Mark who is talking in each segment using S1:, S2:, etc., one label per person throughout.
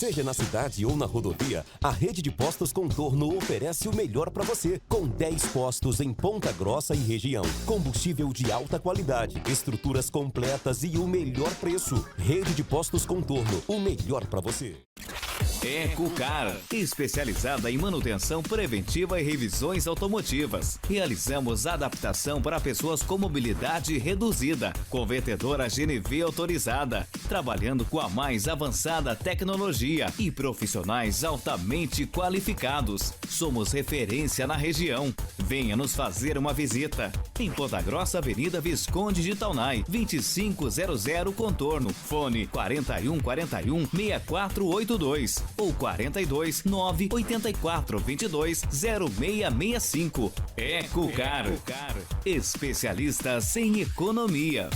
S1: Seja na cidade ou na rodovia, a rede de postos Contorno oferece o melhor para você, com 10 postos em Ponta Grossa e região. Combustível de alta qualidade, estruturas completas e o melhor preço. Rede de postos Contorno, o melhor para você.
S2: Ecocar, especializada em manutenção preventiva e revisões automotivas. Realizamos adaptação para pessoas com mobilidade reduzida, convertedora GNV autorizada, trabalhando com a mais avançada tecnologia e profissionais altamente qualificados. Somos referência na região. Venha nos fazer uma visita. Em Ponta Grossa, Avenida Visconde de Taunay, 2500 Contorno. Fone 4141 6482 ou 42 984 22 0665. Ecocar, especialistas em economia.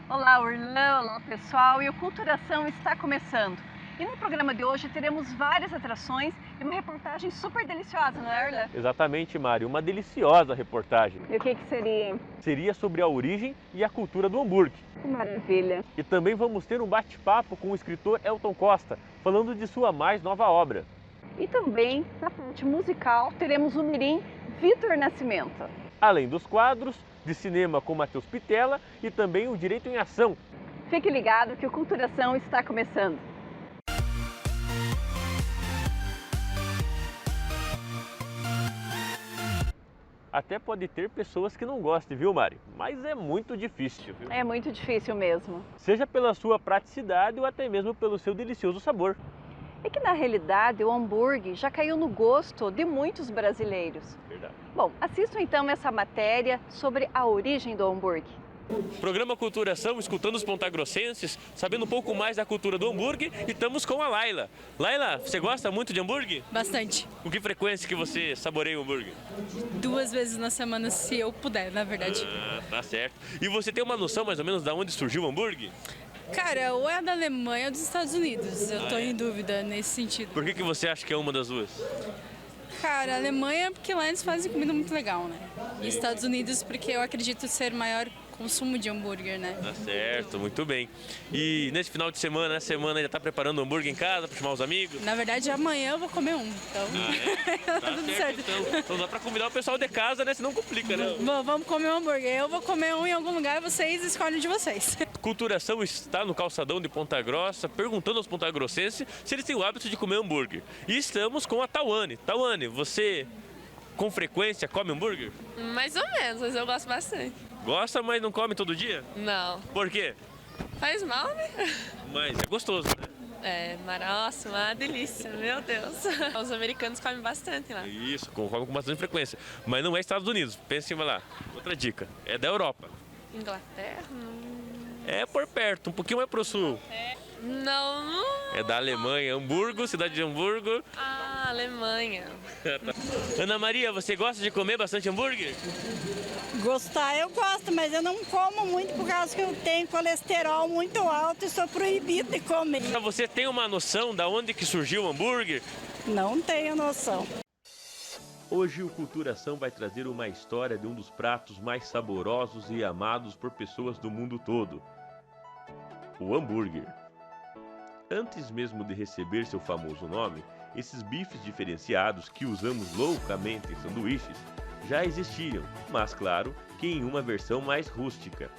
S3: Olá, Orlã, olá pessoal, e o Culturação está começando. E no programa de hoje teremos várias atrações e uma reportagem super deliciosa, não é, Orlã?
S4: Exatamente, Mário, uma deliciosa reportagem.
S3: E o que seria, hein?
S4: Seria sobre a origem e a cultura do hambúrguer.
S3: Que maravilha!
S4: E também vamos ter um bate-papo com o escritor Elton Costa, falando de sua mais nova obra.
S3: E também, na parte musical, teremos o mirim Vitor Nascimento.
S4: Além dos quadros de cinema com Matheus Pitella e também o Direito em Ação.
S3: Fique ligado que o Culturação está começando.
S4: Até pode ter pessoas que não gostem, viu, Mari? Mas é muito difícil, viu?
S3: É muito difícil mesmo.
S4: Seja pela sua praticidade ou até mesmo pelo seu delicioso sabor.
S3: É que na realidade o hambúrguer já caiu no gosto de muitos brasileiros.
S4: Verdade.
S3: Bom, assistam então essa matéria sobre a origem do hambúrguer.
S4: Programa Culturação, escutando os pontagrossenses, sabendo um pouco mais da cultura do hambúrguer, e estamos com a Laila. Laila, você gosta muito de hambúrguer?
S5: Bastante.
S4: Com que frequência que você saboreia o hambúrguer?
S5: 2 vezes na semana, se eu puder, na verdade.
S4: Ah, tá certo. E você tem uma noção mais ou menos de onde surgiu o hambúrguer?
S5: Cara, ou é da Alemanha ou dos Estados Unidos. Eu tô em dúvida nesse sentido.
S4: Por que você acha que é uma das duas?
S5: Cara, a Alemanha porque lá eles fazem comida muito legal, né? E Estados Unidos porque eu acredito ser maior consumo de hambúrguer, né?
S4: Tá certo, muito bem. E nesse final de semana, nessa semana, já tá preparando hambúrguer em casa para chamar os amigos?
S5: Na verdade, amanhã eu vou comer um, então...
S4: Tá
S5: tudo
S4: certo,
S5: certo.
S4: Então dá para convidar o pessoal de casa, né? Senão complica, né?
S5: Bom, vamos comer um hambúrguer. Eu vou comer um em algum lugar, vocês escolhem de vocês.
S4: Culturação está no calçadão de Ponta Grossa, perguntando aos pontagrossenses se eles têm o hábito de comer hambúrguer. E estamos com a Tawane. Tawane, você com frequência come hambúrguer?
S6: Mais ou menos, mas eu gosto bastante.
S4: Gosta, mas não come todo dia?
S6: Não.
S4: Por quê?
S6: Faz mal, né?
S4: Mas é gostoso, né?
S6: É, mas nossa, uma delícia, meu Deus. Os americanos comem bastante lá.
S4: Isso, comem com bastante frequência. Mas não é Estados Unidos, pense lá. Outra dica, é da Europa.
S6: Inglaterra?
S4: É por perto, um pouquinho mais pro sul.
S6: Não.
S4: É da Alemanha, Hamburgo, cidade de Hamburgo.
S6: Ah, Alemanha.
S4: Ana Maria, você gosta de comer bastante hambúrguer?
S7: Gostar eu gosto, mas eu não como muito por causa que eu tenho colesterol muito alto e sou proibido de comer.
S4: Você tem uma noção de onde que surgiu o hambúrguer?
S7: Não tenho noção.
S4: Hoje o Culturação vai trazer uma história de um dos pratos mais saborosos e amados por pessoas do mundo todo. O hambúrguer. Antes mesmo de receber seu famoso nome, esses bifes diferenciados que usamos loucamente em sanduíches já existiam, mas claro que em uma versão mais rústica.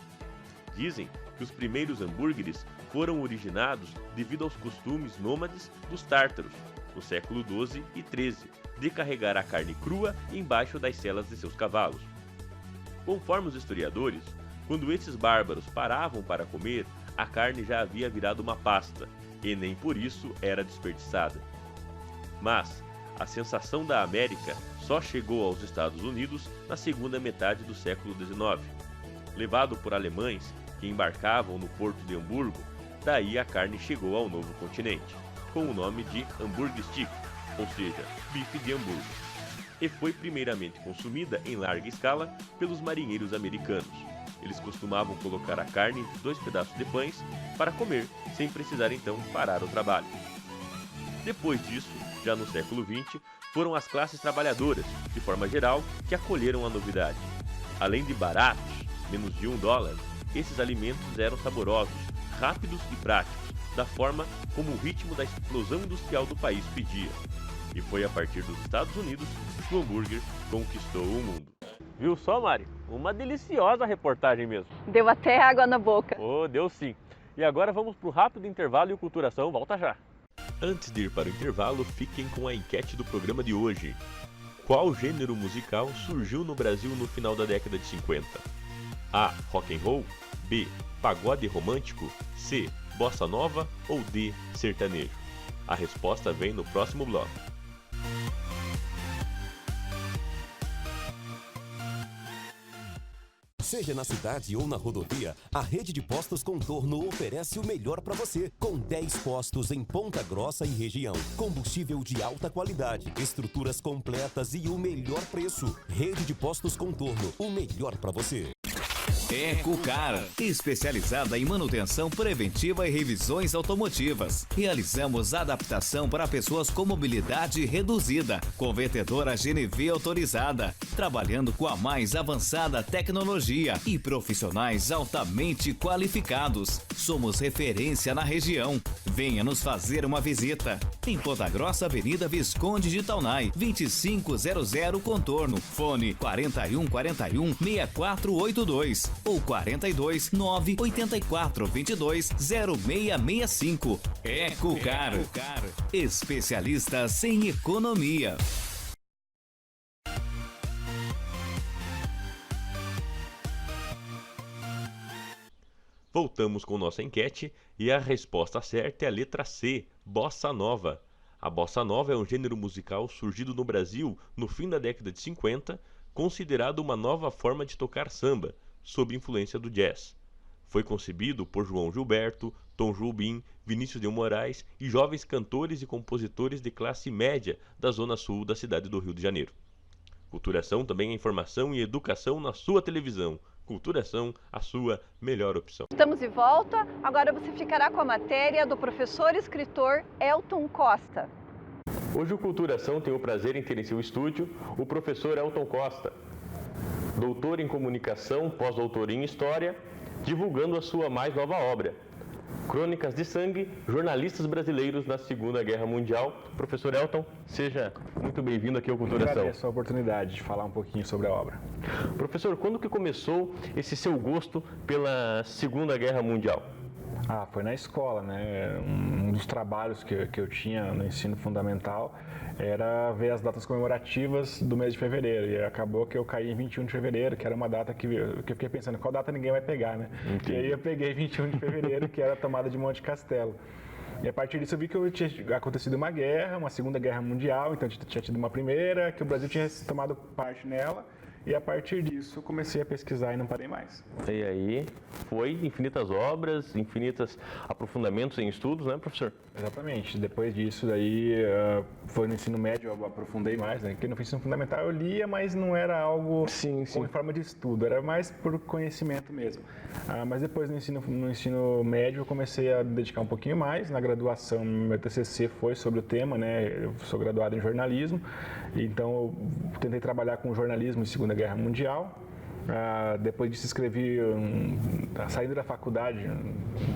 S4: Dizem que os primeiros hambúrgueres foram originados devido aos costumes nômades dos tártaros, no século XII e XIII, de carregar a carne crua embaixo das selas de seus cavalos. Conforme os historiadores, quando esses bárbaros paravam para comer, a carne já havia virado uma pasta, e nem por isso era desperdiçada. Mas a sensação da América só chegou aos Estados Unidos na segunda metade do século XIX. Levado por alemães que embarcavam no porto de Hamburgo, daí a carne chegou ao novo continente, com o nome de Hamburg Stick, ou seja, bife de hambúrguer, e foi primeiramente consumida em larga escala pelos marinheiros americanos. Eles costumavam colocar a carne entre 2 pedaços de pães para comer, sem precisar então parar o trabalho. Depois disso, já no século XX, foram as classes trabalhadoras, de forma geral, que acolheram a novidade. Além de baratos, menos de $1, esses alimentos eram saborosos, rápidos e práticos, da forma como o ritmo da explosão industrial do país pedia. E foi a partir dos Estados Unidos que o hambúrguer conquistou o mundo. Viu só, Mari? Uma deliciosa reportagem mesmo.
S3: Deu até água na boca.
S4: Oh, deu sim. E agora vamos para o rápido intervalo e o Culturação volta já. Antes de ir para o intervalo, fiquem com a enquete do programa de hoje. Qual gênero musical surgiu no Brasil no final da década de 50? A. Rock and roll, B. Pagode romântico, C. Bossa nova ou D. Sertanejo? A resposta vem no próximo bloco.
S1: Seja na cidade ou na rodovia, a rede de postos Contorno oferece o melhor para você, com 10 postos em Ponta Grossa e região. Combustível de alta qualidade, estruturas completas e o melhor preço. Rede de postos Contorno, o melhor para você.
S2: Ecocar, especializada em manutenção preventiva e revisões automotivas. Realizamos adaptação para pessoas com mobilidade reduzida, convertedora GNV autorizada, trabalhando com a mais avançada tecnologia e profissionais altamente qualificados. Somos referência na região. Venha nos fazer uma visita. Em Ponta Grossa, Avenida Visconde de Taunay, 2500 Contorno. Fone 4141 6482 ou 42 984 22 0665. Ecocar, especialistas em economia.
S4: Voltamos com nossa enquete e a resposta certa é a letra C, Bossa Nova. A Bossa Nova é um gênero musical surgido no Brasil no fim da década de 50, considerado uma nova forma de tocar samba, sob influência do jazz. Foi concebido por João Gilberto, Tom Jobim, Vinícius de Moraes e jovens cantores e compositores de classe média da zona sul da cidade do Rio de Janeiro. Culturação também é informação e educação na sua televisão. Culturação, a sua melhor opção.
S3: Estamos de volta, agora você ficará com a matéria do professor e escritor Elton Costa.
S4: Hoje o Culturação tem o prazer em ter em seu estúdio o professor Elton Costa, doutor em comunicação, pós-doutor em história, divulgando a sua mais nova obra, Crônicas de Sangue, jornalistas brasileiros na Segunda Guerra Mundial. Professor Elton, seja muito bem-vindo aqui ao Culturação.
S8: Eu agradeço a oportunidade de falar um pouquinho sobre a obra.
S4: Professor, quando que começou esse seu gosto pela Segunda Guerra Mundial?
S8: Foi na escola, né? Um dos trabalhos que eu tinha no ensino fundamental era ver as datas comemorativas do mês de fevereiro. E acabou que eu caí em 21 de fevereiro, que era uma data que eu fiquei pensando, qual data ninguém vai pegar, né? Entendi. E aí eu peguei 21 de fevereiro, que era a tomada de Monte Castelo. E a partir disso eu vi que tinha acontecido uma guerra, uma Segunda Guerra Mundial, então tinha tido uma primeira, que o Brasil tinha tomado parte nela. E a partir disso comecei a pesquisar e não parei mais.
S4: E aí foi infinitas obras, infinitos aprofundamentos em estudos, né, professor?
S8: Exatamente. Depois disso daí foi no ensino médio eu aprofundei mais, né? Porque no ensino fundamental eu lia, mas não era algo em forma de estudo, era mais por conhecimento mesmo. Mas depois no ensino médio eu comecei a me dedicar um pouquinho mais. Na graduação, meu TCC foi sobre o tema, né? Eu sou graduado em jornalismo, então eu tentei trabalhar com jornalismo em Segunda Guerra Mundial. Depois disso escrevi, saindo da faculdade,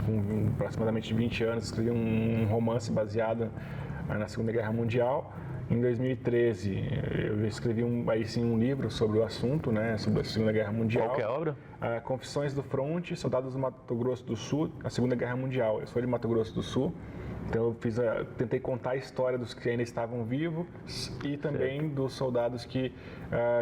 S8: com aproximadamente 20 anos, escrevi um romance baseado na Segunda Guerra Mundial. Em 2013 eu escrevi um livro sobre o assunto, né, sobre a Segunda Guerra Mundial.
S4: Qual que é a obra?
S8: Confissões do Fronte, Soldados do Mato Grosso do Sul, a Segunda Guerra Mundial. Eu sou de Mato Grosso do Sul. Então eu tentei contar a história dos que ainda estavam vivos e também dos soldados que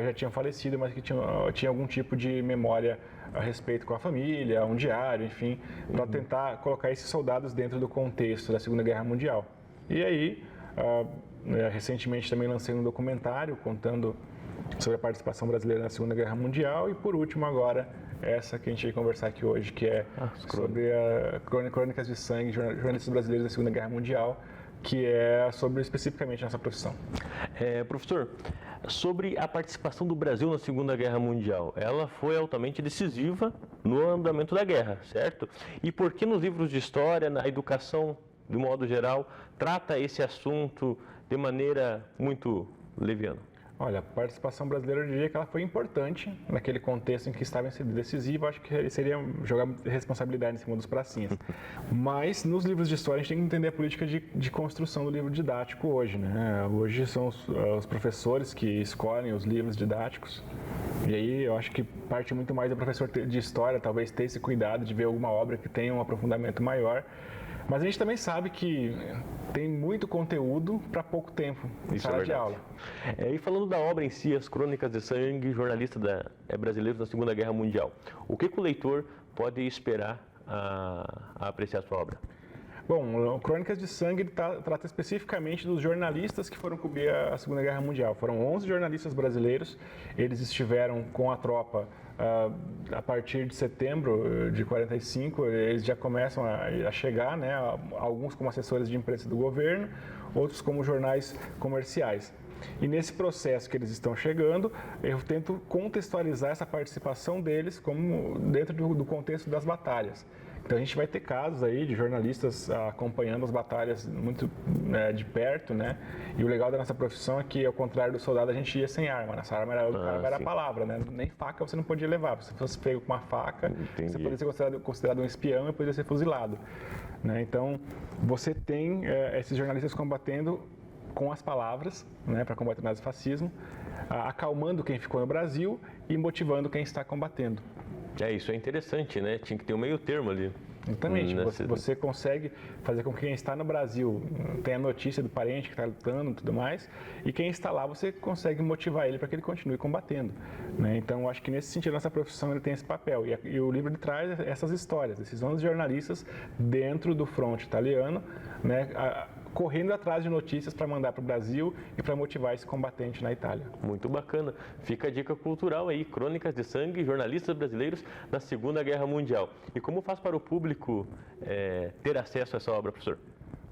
S8: já tinham falecido, mas que tinham algum tipo de memória a respeito com a família, um diário, enfim, para tentar colocar esses soldados dentro do contexto da Segunda Guerra Mundial. E aí, recentemente também lancei um documentário contando sobre a participação brasileira na Segunda Guerra Mundial e, por último, agora, essa que a gente vai conversar aqui hoje, que é sobre a Crônicas de Sangue, jornalistas brasileiros da Segunda Guerra Mundial, que é sobre especificamente nossa profissão.
S4: Professor, sobre a participação do Brasil na Segunda Guerra Mundial, ela foi altamente decisiva no andamento da guerra, certo? E por que nos livros de história, na educação, de modo geral, trata esse assunto de maneira muito leviana?
S8: Olha, a participação brasileira, eu diria que ela foi importante naquele contexto em que estava sendo decisiva. Acho que seria jogar responsabilidade em cima dos pracinhas. Mas, nos livros de história, a gente tem que entender a política de construção do livro didático hoje, né? Hoje são os professores que escolhem os livros didáticos. E aí, eu acho que parte muito mais do professor de história, talvez ter esse cuidado de ver alguma obra que tenha um aprofundamento maior. Mas a gente também sabe que tem muito conteúdo para pouco tempo em sala de aula.
S4: E falando da obra em si, As Crônicas de Sangue, jornalista brasileiro na Segunda Guerra Mundial, o que o leitor pode esperar a apreciar a sua obra?
S8: Bom, Crônicas de Sangue trata especificamente dos jornalistas que foram cobrir a Segunda Guerra Mundial. Foram 11 jornalistas brasileiros, eles estiveram com a tropa a partir de setembro de 45, eles já começam a chegar, né? Alguns como assessores de imprensa do governo, outros como jornais comerciais. E nesse processo que eles estão chegando, eu tento contextualizar essa participação deles como dentro do contexto das batalhas. Então a gente vai ter casos aí de jornalistas acompanhando as batalhas muito de perto, né? E o legal da nossa profissão é que, ao contrário do soldado, a gente ia sem arma. Nossa arma era a palavra, né? Nem faca você não podia levar. Se você fosse pego com uma faca, você poderia ser considerado um espião e poderia ser fuzilado, né? Então você tem esses jornalistas combatendo com as palavras, né, para combater o nazifascismo, acalmando quem ficou no Brasil e motivando quem está combatendo.
S4: Isso é interessante, né? Tinha que ter um meio termo ali.
S8: Exatamente. Você consegue fazer com que quem está no Brasil tenha notícia do parente que está lutando e tudo mais, e quem está lá você consegue motivar ele para que ele continue combatendo, né? Então, eu acho que nesse sentido, nossa profissão ele tem esse papel. E o livro ele traz essas histórias, esses 11 jornalistas dentro do fronte italiano, né? Correndo atrás de notícias para mandar para o Brasil e para motivar esse combatente na Itália.
S4: Muito bacana. Fica a dica cultural aí, Crônicas de Sangue, jornalistas brasileiros na Segunda Guerra Mundial. E como faz para o público ter acesso a essa obra, professor?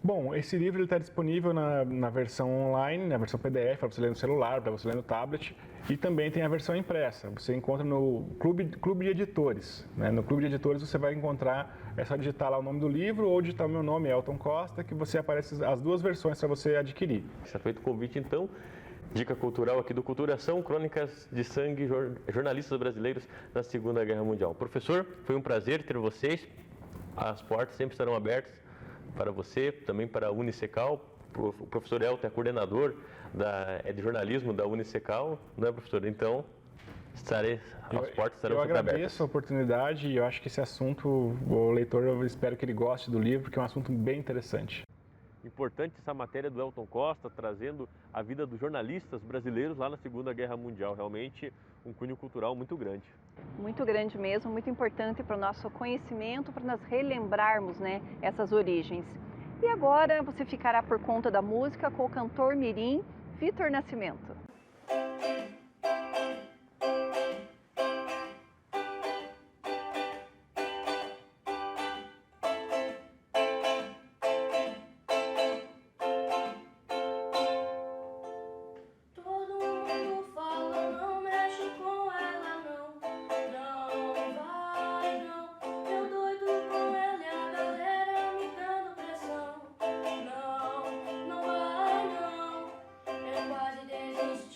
S8: Bom, esse livro está disponível na versão online, na versão PDF, para você ler no celular, para você ler no tablet, e também tem a versão impressa. Você encontra no Clube de Editores, né? No Clube de Editores você vai encontrar, é só digitar lá o nome do livro ou digitar o meu nome, Elton Costa, que você aparece as duas versões para você adquirir.
S4: Está feito o convite, então. Dica cultural aqui do Culturação, Crônicas de Sangue, jornalistas brasileiros na Segunda Guerra Mundial. Professor, foi um prazer ter vocês. As portas sempre estarão abertas para você, também para a Unicecal. O professor Elton é coordenador de jornalismo da Unicecal, não é, professor? Então, as portas estarão sempre abertas.
S8: Eu agradeço a oportunidade e eu acho que esse assunto, o leitor, eu espero que ele goste do livro, porque é um assunto bem interessante.
S4: Importante essa matéria do Elton Costa, trazendo a vida dos jornalistas brasileiros lá na Segunda Guerra Mundial. Realmente um cunho cultural muito grande.
S3: Muito grande mesmo, muito importante para o nosso conhecimento, para nós relembrarmos, né, essas origens. E agora você ficará por conta da música com o cantor mirim Vitor Nascimento.
S9: Desistir.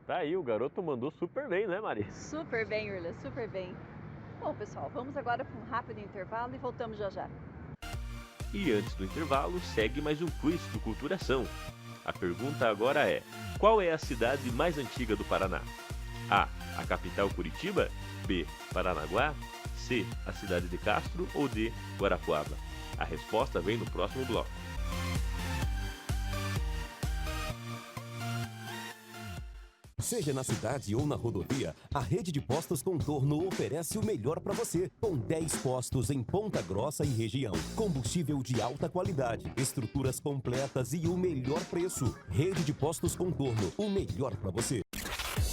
S4: Tá aí, o garoto mandou super bem, né, Mari?
S3: Super bem, Irla, super bem. Bom, pessoal, vamos agora para um rápido intervalo e voltamos já já.
S4: E antes do intervalo, segue mais um quiz do Culturação. A pergunta agora é: qual é a cidade mais antiga do Paraná? A capital Curitiba? B, Paranaguá? C, a cidade de Castro? Ou D, Guarapuava? A resposta vem no próximo bloco.
S1: Seja na cidade ou na rodovia, a rede de postos Contorno oferece o melhor para você. Com 10 postos em Ponta Grossa e região. Combustível de alta qualidade, estruturas completas e o melhor preço. Rede de postos Contorno, o melhor para você.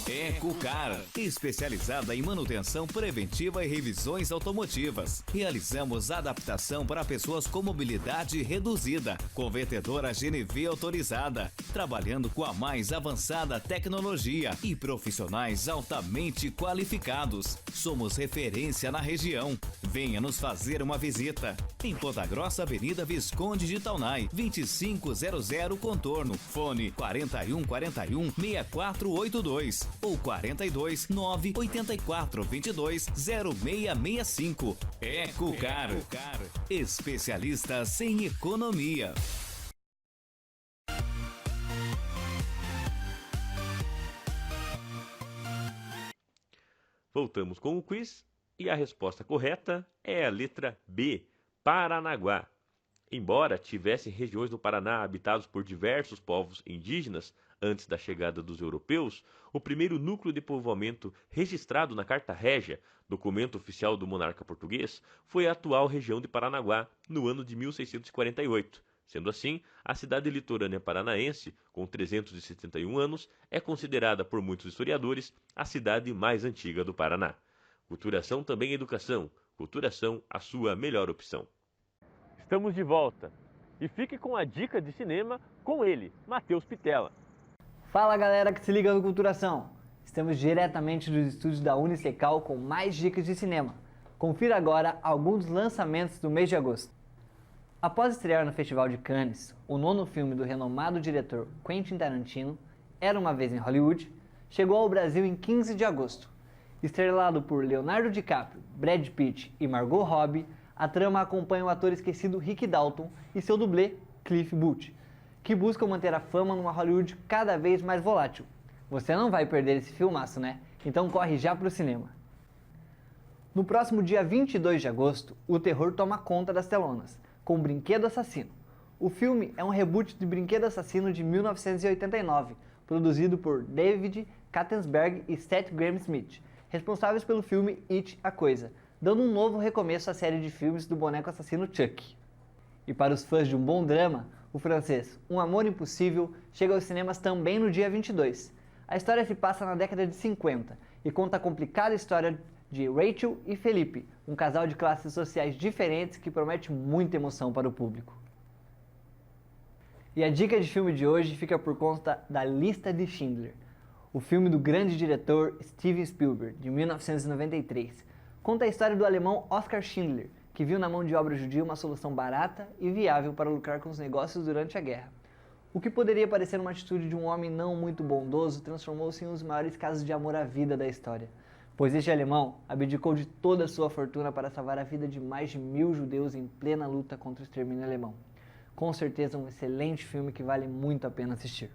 S2: Ecocar, especializada em manutenção preventiva e revisões automotivas. Realizamos adaptação para pessoas com mobilidade reduzida. Convertedora GNV autorizada. Trabalhando com a mais avançada tecnologia e profissionais altamente qualificados. Somos referência na região. Venha nos fazer uma visita. Em Ponta Grossa, Avenida Visconde de Taunay, 2500 Contorno. Fone 4141 6482 ou 42 984 22 0665. Ecocar, especialistas em economia.
S4: Voltamos com o quiz e a resposta correta é a letra B, Paranaguá. Embora tivesse regiões do Paraná habitadas por diversos povos indígenas antes da chegada dos europeus, o primeiro núcleo de povoamento registrado na Carta Régia, documento oficial do monarca português, foi a atual região de Paranaguá, no ano de 1648. Sendo assim, a cidade litorânea paranaense, com 371 anos, é considerada por muitos historiadores a cidade mais antiga do Paraná. Culturação também é educação. Culturação, a sua melhor opção. Estamos de volta. E fique com a dica de cinema com ele, Matheus Pitella.
S9: Fala galera que se liga no Culturação! Estamos diretamente dos estúdios da Unicecal com mais dicas de cinema. Confira agora alguns lançamentos do mês de agosto. Após estrear no Festival de Cannes, o 9º filme do renomado diretor Quentin Tarantino, Era Uma Vez em Hollywood, chegou ao Brasil em 15 de agosto. Estrelado por Leonardo DiCaprio, Brad Pitt e Margot Robbie, a trama acompanha o ator esquecido Rick Dalton e seu dublê, Cliff Booth, que buscam manter a fama numa Hollywood cada vez mais volátil. Você não vai perder esse filmaço, né? Então corre já pro cinema. No próximo dia 22 de agosto, o terror toma conta das telonas, com Brinquedo Assassino. O filme é um reboot de Brinquedo Assassino de 1989, produzido por David Kattensberg e Seth Grahame-Smith, responsáveis pelo filme It, a Coisa, dando um novo recomeço à série de filmes do boneco assassino Chuck. E para os fãs de um bom drama, o francês Um Amor Impossível chega aos cinemas também no dia 22. A história se passa na década de 50 e conta a complicada história de Rachel e Felipe, um casal de classes sociais diferentes que promete muita emoção para o público. E a dica de filme de hoje fica por conta da Lista de Schindler, o filme do grande diretor Steven Spielberg, de 1993. Conta a história do alemão Oskar Schindler, que viu na mão de obra judia uma solução barata e viável para lucrar com os negócios durante a guerra. O que poderia parecer uma atitude de um homem não muito bondoso transformou-se em um dos maiores casos de amor à vida da história, pois este alemão abdicou de toda a sua fortuna para salvar a vida de mais de 1000 judeus em plena luta contra o extermínio alemão. Com certeza um excelente filme que vale muito a pena assistir.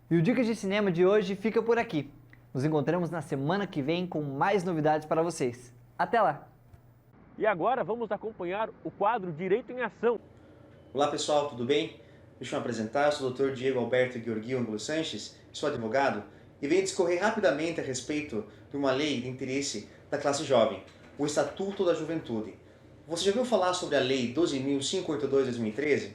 S9: E o Dicas de Cinema de hoje fica por aqui. Nos encontramos na semana que vem com mais novidades para vocês. Até lá!
S4: E agora vamos acompanhar o quadro Direito em Ação.
S10: Olá pessoal, tudo bem? Deixa eu me apresentar, eu sou o Dr. Diego Alberto Georgio Angulo Sanches, sou advogado e venho discorrer rapidamente a respeito de uma lei de interesse da classe jovem, o Estatuto da Juventude. Você já ouviu falar sobre a Lei 12.582/2013?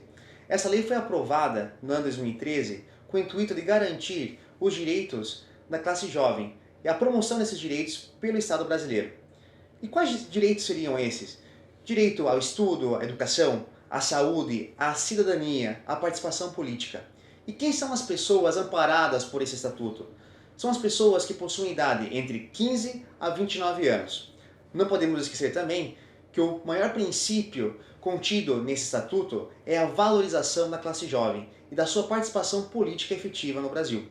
S10: Essa lei foi aprovada no ano 2013 com o intuito de garantir os direitos da classe jovem e a promoção desses direitos pelo Estado brasileiro. E quais direitos seriam esses? Direito ao estudo, à educação, à saúde, à cidadania, à participação política. E quem são as pessoas amparadas por esse estatuto? São as pessoas que possuem idade entre 15 a 29 anos. Não podemos esquecer também que o maior princípio contido nesse estatuto é a valorização da classe jovem e da sua participação política efetiva no Brasil.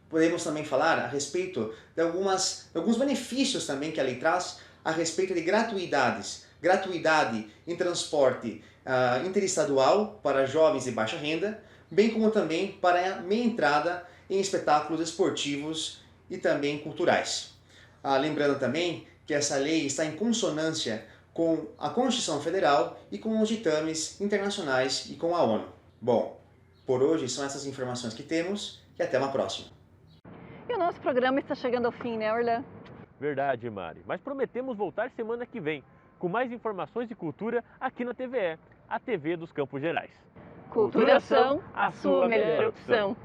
S10: Podemos também falar a respeito de alguns benefícios também que a lei traz a respeito de gratuidades. Gratuidade em transporte interestadual para jovens de baixa renda, bem como também para a meia entrada em espetáculos esportivos e também culturais. Lembrando também que essa lei está em consonância com a Constituição Federal e com os ditames internacionais e com a ONU. Bom, por hoje são essas informações que temos e até uma próxima.
S3: E o nosso programa está chegando ao fim, né, Orlan?
S4: Verdade, Mari. Mas prometemos voltar semana que vem com mais informações de cultura aqui na TVE, a TV dos Campos Gerais.
S3: Culturação, a sua melhor opção.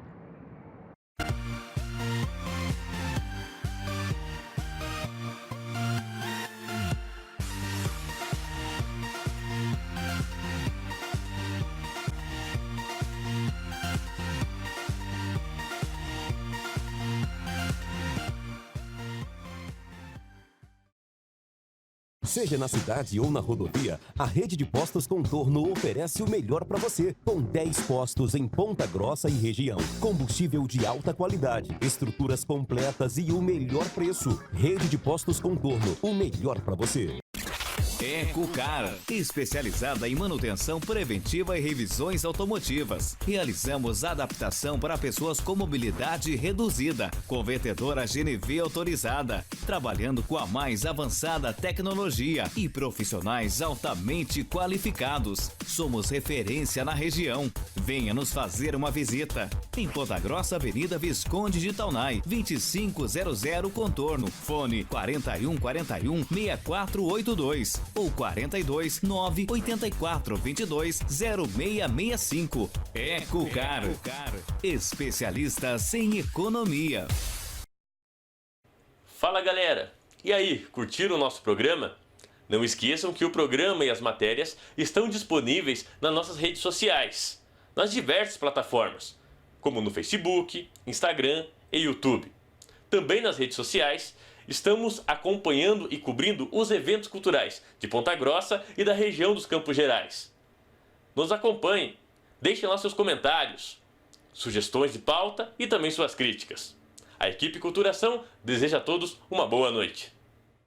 S1: Seja na cidade ou na rodovia, a rede de postos Contorno oferece o melhor para você. Com 10 postos em Ponta Grossa e região. Combustível de alta qualidade, estruturas completas e o melhor preço. Rede de postos Contorno, o melhor para você.
S2: Ecocar, especializada em manutenção preventiva e revisões automotivas. Realizamos adaptação para pessoas com mobilidade reduzida. Convertedora GNV autorizada. Trabalhando com a mais avançada tecnologia e profissionais altamente qualificados. Somos referência na região. Venha nos fazer uma visita. Em Ponta Grossa, Avenida Visconde de Taunay, 2500 Contorno. Fone 4141 6482 ou 42 984 22 0665. Ecocar, especialistas em economia.
S4: Fala, galera! E aí, curtiram o nosso programa? Não esqueçam que o programa e as matérias estão disponíveis nas nossas redes sociais, nas diversas plataformas, como no Facebook, Instagram e YouTube. Também nas redes sociais, estamos acompanhando e cobrindo os eventos culturais de Ponta Grossa e da região dos Campos Gerais. Nos acompanhem, deixem lá seus comentários, sugestões de pauta e também suas críticas. A equipe Culturação deseja a todos uma boa noite.